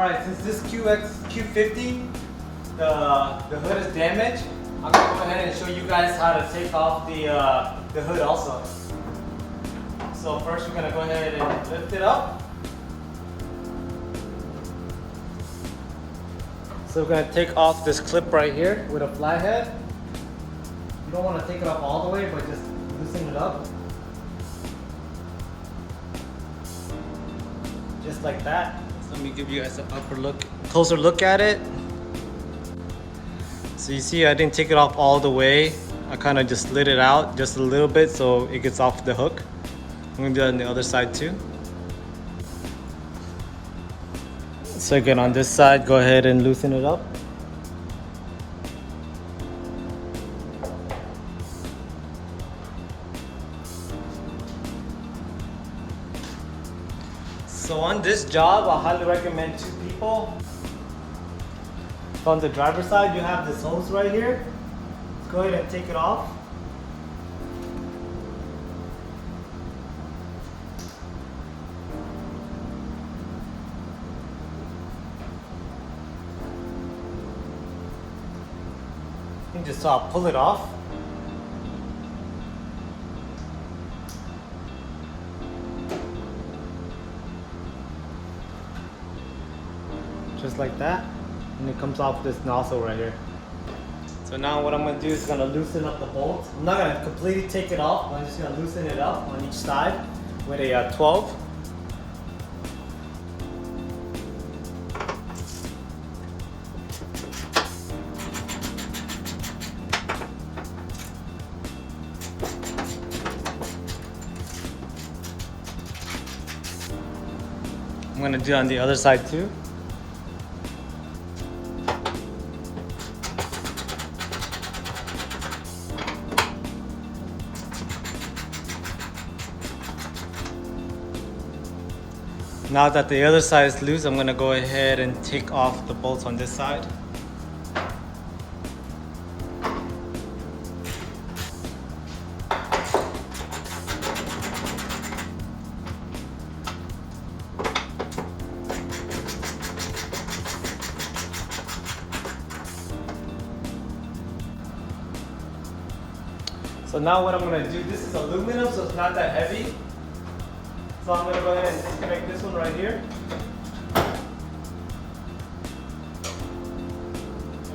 Alright, since this Q50, the hood is damaged, I'm gonna go ahead and show you guys how to take off the hood also. So first we're gonna go ahead and lift it up. So we're gonna take off this clip right here with a flathead. You don't want to take it off all the way, but just loosen it up. Just like that. So let me give you guys an closer look at it. So you see I didn't take it off all the way. I kind of just slid it out just a little bit so it gets off the hook. I'm gonna do that on the other side too. So again, on this side, go ahead and loosen it up. So on this job, I highly recommend 2 people. So on the driver's side, you have this hose right here. Go ahead and take it off. You can just pull it off. Just like that. And it comes off this nozzle right here. So now what I'm going to do is going to loosen up the bolts. I'm not going to completely take it off. I'm just going to loosen it up on each side with a 12. I'm going to do it on the other side too. Now that the other side is loose, I'm going to go ahead and take off the bolts on this side. So now what I'm going to do, this is aluminum, so it's not that heavy. So I'm going to go ahead and disconnect this one right here. I'm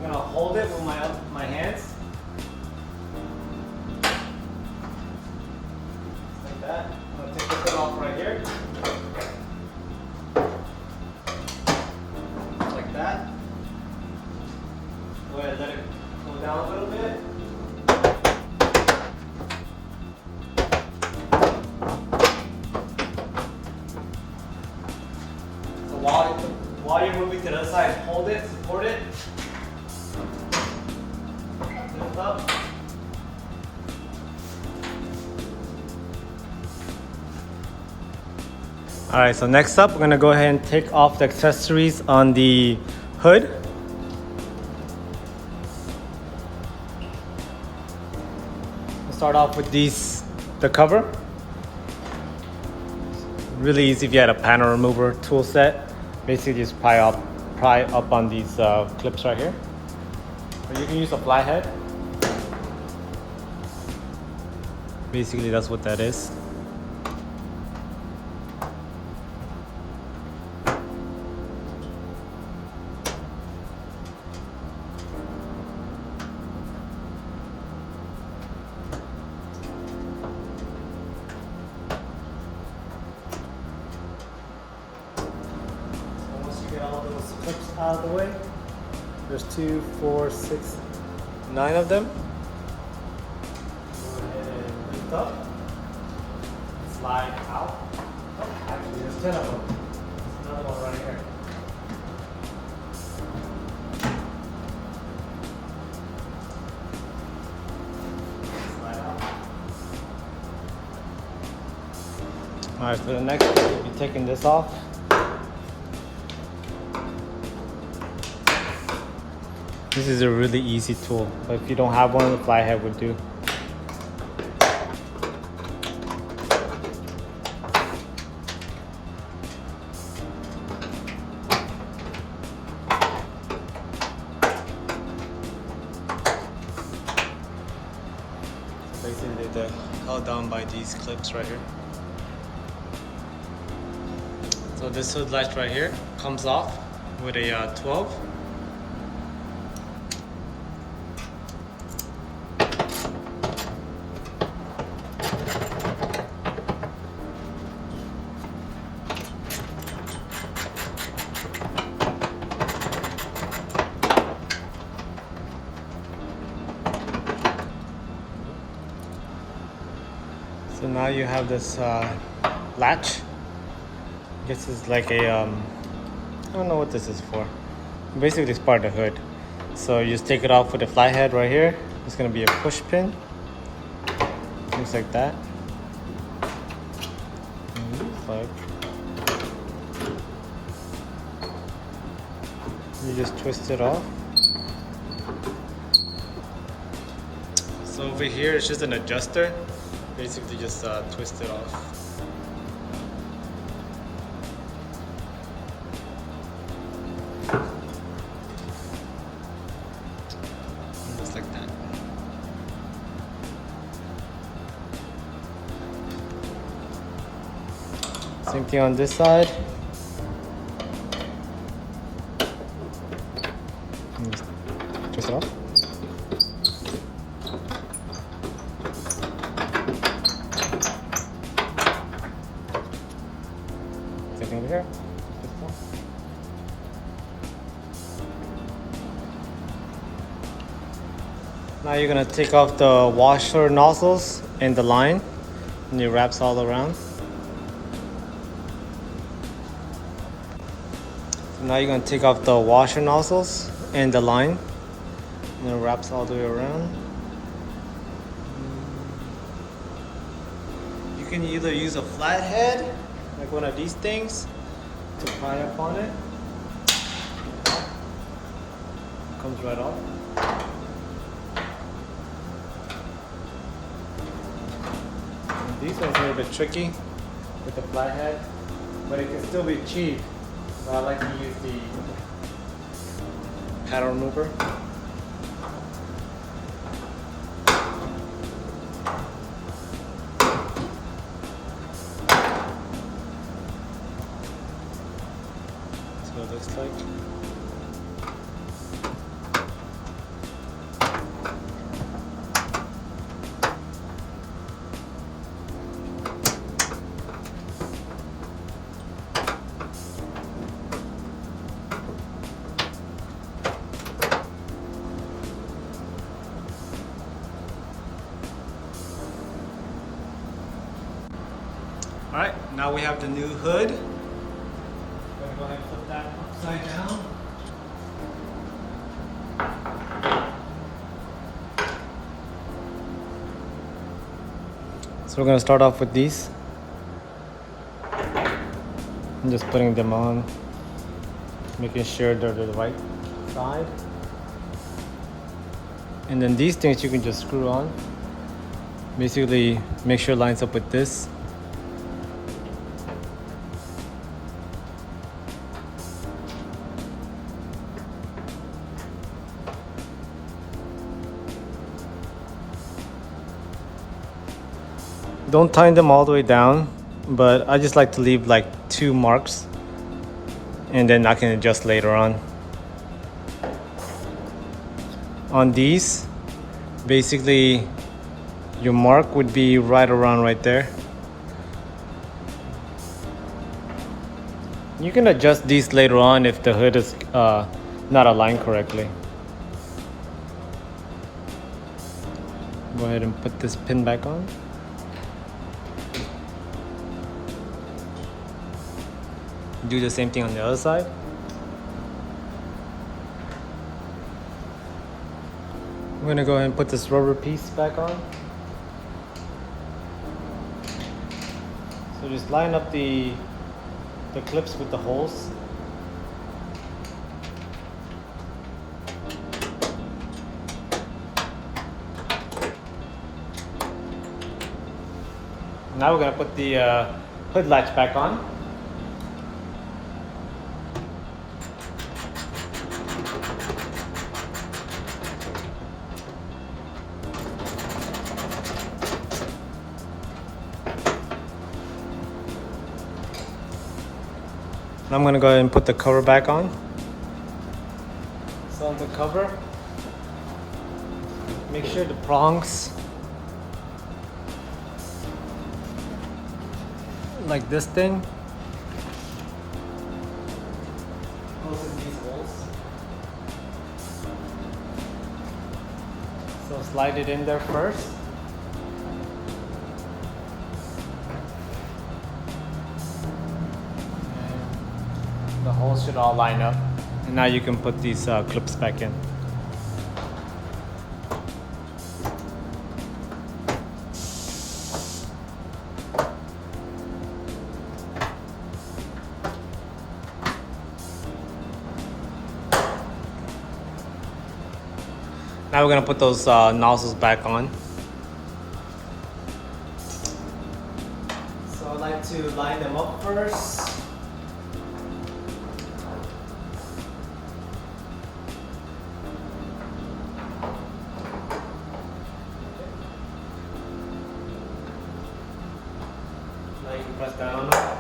going to hold it with my hands. Like that. I'm going to take this one off right here. Like that. Go ahead and let it go down a little bit. While you're moving to the other side, hold it, support it. Lift up. Alright, so next up, we're going to go ahead and take off the accessories on the hood. We'll start off with the cover. Really easy if you had a panel remover tool set. Basically just pry up on these clips right here. Or you can use a flathead. Basically that's what that is. Get all those clips out of the way. There's 2, 4, 6, 9 of them. Go ahead and lift up. Slide out. Oh, actually, there's 10 of them. There's another one right here. Slide out. Alright, so the next one, we'll be taking this off. This is a really easy tool, but if you don't have one, the flathead would do. Basically, they're held down by these clips right here. So this hood latch right here comes off with a 12. So now you have this latch. This is like a, I don't know what this is for. Basically it's part of the hood. So you just take it off with the flathead right here. It's gonna be a push pin. Looks like that. You just twist it off. So over here it's just an adjuster. Basically just twist it off. Just like that. Same thing on this side. Just twist it off. Same thing over here. Now you're gonna take off the washer nozzles and the line, and it wraps all around. So now you're gonna take off the washer nozzles and the line, and it wraps all the way around. You can either use a flathead, like one of these things, to pry up on it. It comes right off. These ones are a bit tricky with the flathead, but it can still be cheap. So I like to use the paddle remover. That's what it looks like. Alright, now we have the new hood. I'm going to go ahead and put that upside down. So we're going to start off with these. I'm just putting them on, making sure they're the right side. And then these things you can just screw on. Basically, make sure it lines up with this. Don't tighten them all the way down, but I just like to leave like 2 marks, and then I can adjust later on. On these, basically your mark would be right around right there. You can adjust these later on if the hood is not aligned correctly. Go ahead and put this pin back on. Do the same thing on the other side. I'm gonna go ahead and put this rubber piece back on. So just line up the clips with the holes. Now we're gonna put the hood latch back on. I'm gonna go ahead and put the cover back on. So on the cover, make sure the prongs, like this thing, goes in these holes. So slide it in there first. And the holes should all line up. And now you can put these clips back in. Now we're gonna put those nozzles back on. So I like to line them up first. Now you can press down on them.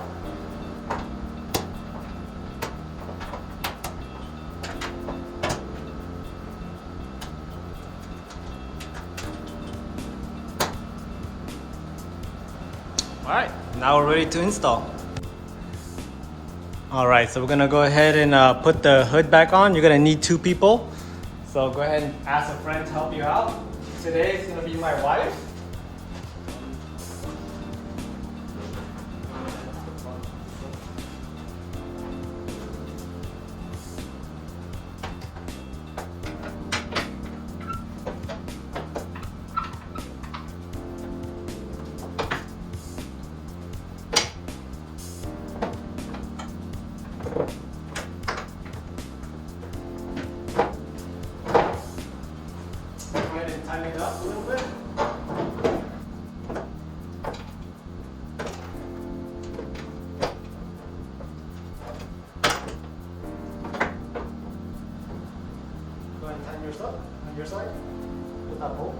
Alright, now we're ready to install. Alright, so we're gonna go ahead and put the hood back on. You're gonna need 2 people. So go ahead and ask a friend to help you out. Today it's gonna be my wife. Go ahead and tighten it up a little bit. Go ahead and tighten yours up on your side with that bolt.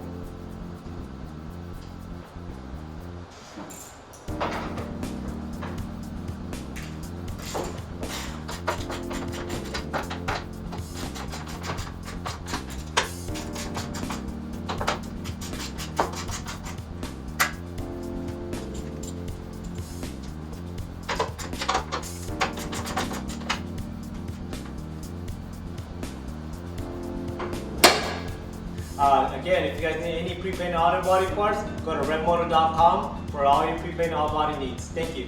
Again, if you guys need any pre-painted auto body parts, go to ReveMoto.com for all your pre-painted auto body needs. Thank you.